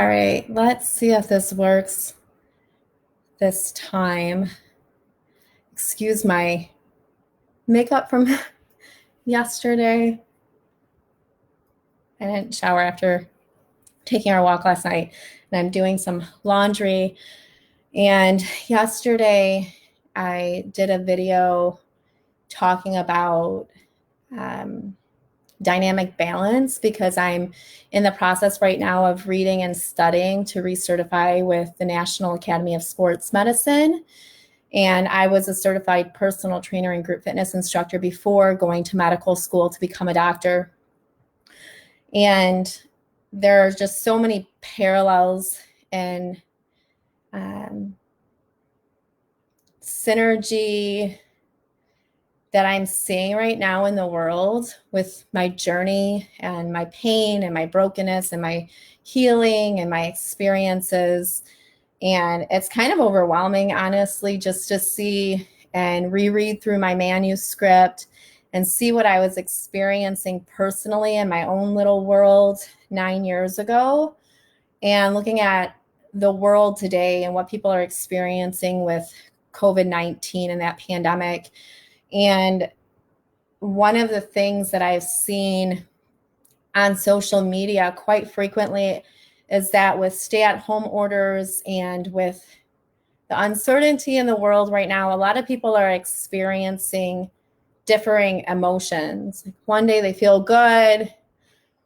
All right, let's see if this works this time. Excuse my makeup from yesterday. I didn't shower after taking our walk last night, and I'm doing some laundry. And yesterday, I did a video talking about dynamic balance because I'm in the process right now of reading and studying to recertify with the National Academy of Sports Medicine. And I was a certified personal trainer and group fitness instructor before going to medical school to become a doctor. And there are just so many parallels and synergy that I'm seeing right now in the world with my journey and my pain and my brokenness and my healing and my experiences. And it's kind of overwhelming, honestly, just to see and reread through my manuscript and see what I was experiencing personally in my own little world 9 years ago, and looking at the world today and what people are experiencing with COVID-19 and that pandemic. And one of the things that I've seen on social media quite frequently is that with stay-at-home orders and with the uncertainty in the world right now, a lot of people are experiencing differing emotions. One day they feel good,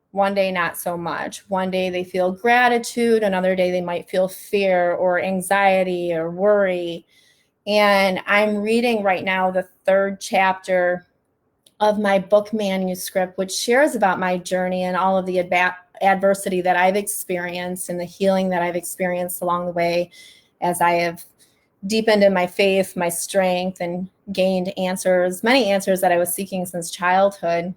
one day not so much. One day they feel gratitude, another day they might feel fear or anxiety or worry. And I'm reading right now the 3rd chapter of my book manuscript, which shares about my journey and all of the adversity that I've experienced and the healing that I've experienced along the way as I have deepened in my faith, my strength, and gained answers, many answers that I was seeking since childhood.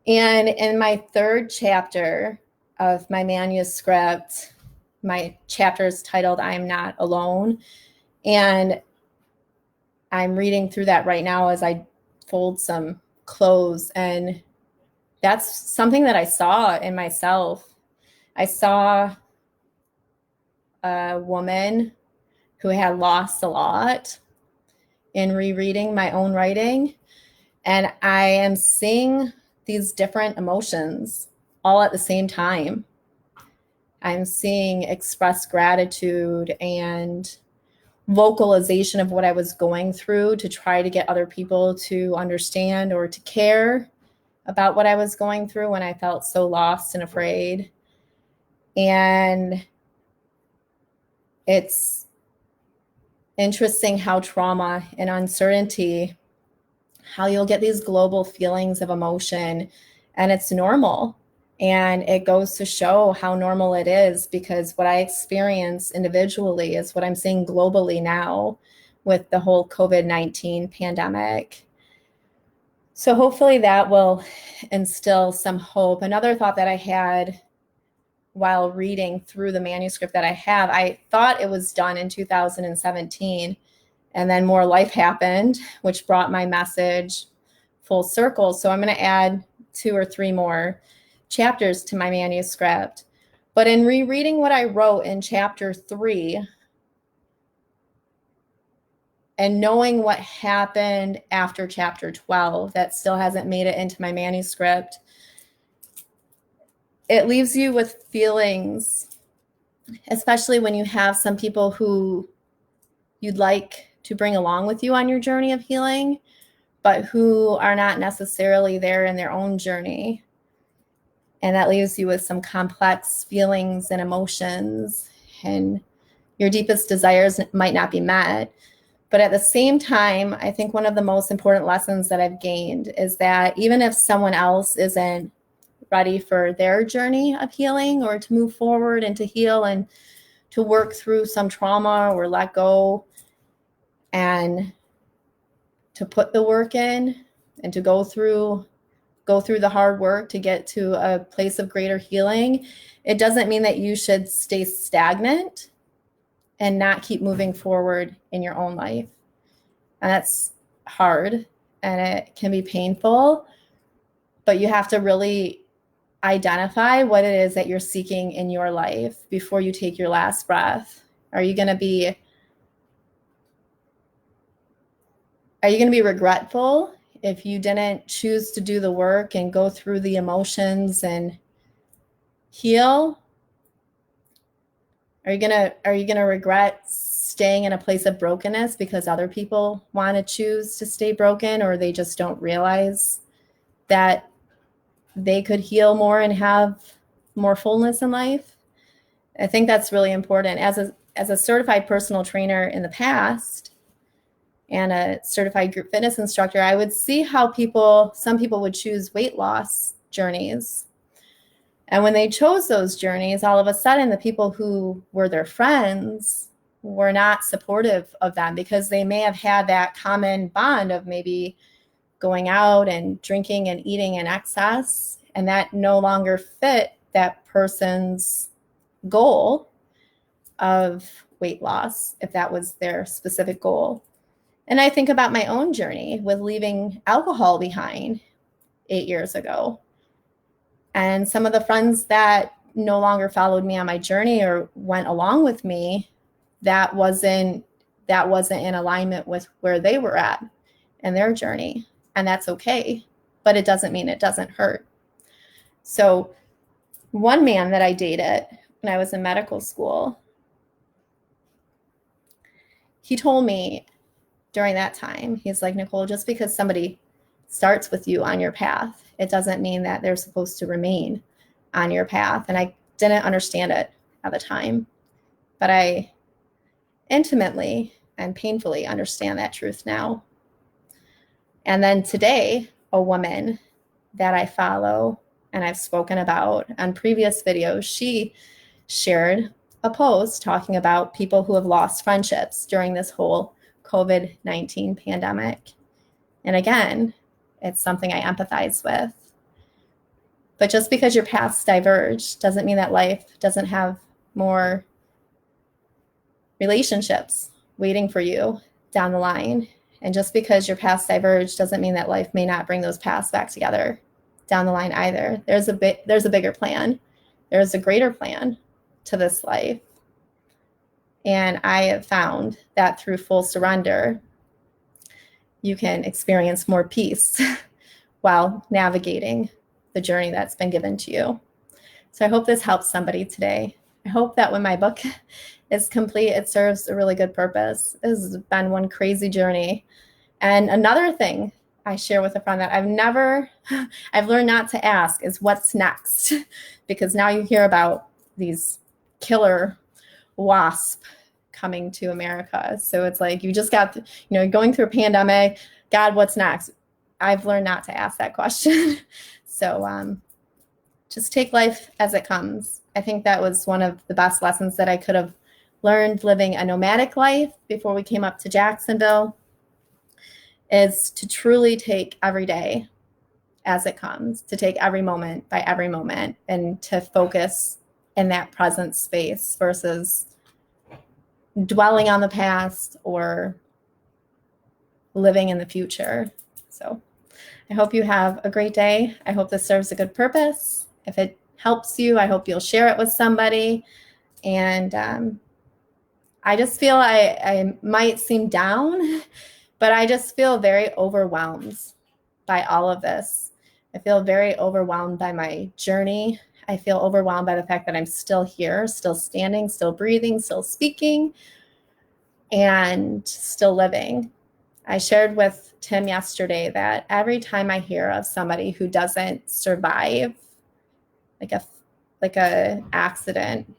And in my 3rd chapter of my manuscript, my chapter is titled "I'm Not Alone." And I'm reading through that right now as I fold some clothes. And that's something that I saw in myself. I saw a woman who had lost a lot in rereading my own writing. And I am seeing these different emotions all at the same time. I'm seeing expressed gratitude and vocalization of what I was going through to try to get other people to understand or to care about what I was going through when I felt so lost and afraid. And it's interesting how trauma and uncertainty, how you'll get these global feelings of emotion, and it's normal. And it goes to show how normal it is, because what I experience individually is what I'm seeing globally now with the whole COVID-19 pandemic. So hopefully that will instill some hope. Another thought that I had while reading through the manuscript that I have, I thought it was done in 2017, and then more life happened, which brought my message full circle. So I'm going to add 2 or 3 more chapters to my manuscript. But in rereading what I wrote in chapter 3 and knowing what happened after chapter 12 that still hasn't made it into my manuscript, it leaves you with feelings, especially when you have some people who you'd like to bring along with you on your journey of healing, but who are not necessarily there in their own journey. And that leaves you with some complex feelings and emotions, and your deepest desires might not be met. But at the same time, I think one of the most important lessons that I've gained is that even if someone else isn't ready for their journey of healing or to move forward and to heal and to work through some trauma or let go and to put the work in and to go through the hard work to get to a place of greater healing, it doesn't mean that you should stay stagnant and not keep moving forward in your own life. And that's hard and it can be painful, but you have to really identify what it is that you're seeking in your life before you take your last breath. Are you going to be regretful if you didn't choose to do the work and go through the emotions and heal? Are you gonna regret staying in a place of brokenness because other people want to choose to stay broken, or they just don't realize that they could heal more and have more fullness in life? I think that's really important. As a certified personal trainer in the past and a certified group fitness instructor, I would see how some people would choose weight loss journeys. And when they chose those journeys, all of a sudden the people who were their friends were not supportive of them because they may have had that common bond of maybe going out and drinking and eating in excess, and that no longer fit that person's goal of weight loss, if that was their specific goal. And I think about my own journey with leaving alcohol behind 8 years ago. And some of the friends that no longer followed me on my journey or went along with me, that wasn't in alignment with where they were at in their journey. And that's okay, but it doesn't mean it doesn't hurt. So one man that I dated when I was in medical school, he told me during that time, he's like, Nicole, just because somebody starts with you on your path, it doesn't mean that they're supposed to remain on your path. And I didn't understand it at the time, but I intimately and painfully understand that truth now. And then today, a woman that I follow and I've spoken about on previous videos, she shared a post talking about people who have lost friendships during this whole COVID-19 pandemic. And again, it's something I empathize with. But just because your paths diverge doesn't mean that life doesn't have more relationships waiting for you down the line. And just because your paths diverge doesn't mean that life may not bring those paths back together down the line either. There's a bigger plan. There's a greater plan to this life. And I have found that through full surrender, you can experience more peace while navigating the journey that's been given to you. So I hope this helps somebody today. I hope that when my book is complete, it serves a really good purpose. This has been one crazy journey. And another thing I share with a friend that I've learned not to ask is what's next, because now you hear about these killer wasp coming to America. So it's like you just got, going through a pandemic. God, what's next? I've learned not to ask that question. So just take life as it comes. I think that was one of the best lessons that I could have learned living a nomadic life before we came up to Jacksonville, is to truly take every day as it comes, to take every moment by every moment, and to focus in that present space versus dwelling on the past or living in the future. So I hope you have a great day. I hope this serves a good purpose. If it helps you, I hope you'll share it with somebody. And I just feel I might seem down, but I just feel very overwhelmed by all of this. I feel very overwhelmed by my journey. I feel overwhelmed by the fact that I'm still here, still standing, still breathing, still speaking, and still living. I shared with Tim yesterday that every time I hear of somebody who doesn't survive like a accident,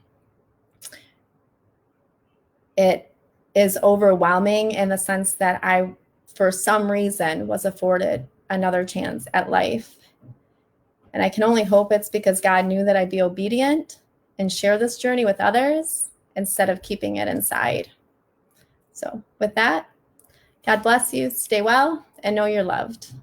it is overwhelming in the sense that I, for some reason, was afforded another chance at life. And I can only hope it's because God knew that I'd be obedient and share this journey with others instead of keeping it inside. So with that, God bless you, stay well, and know you're loved.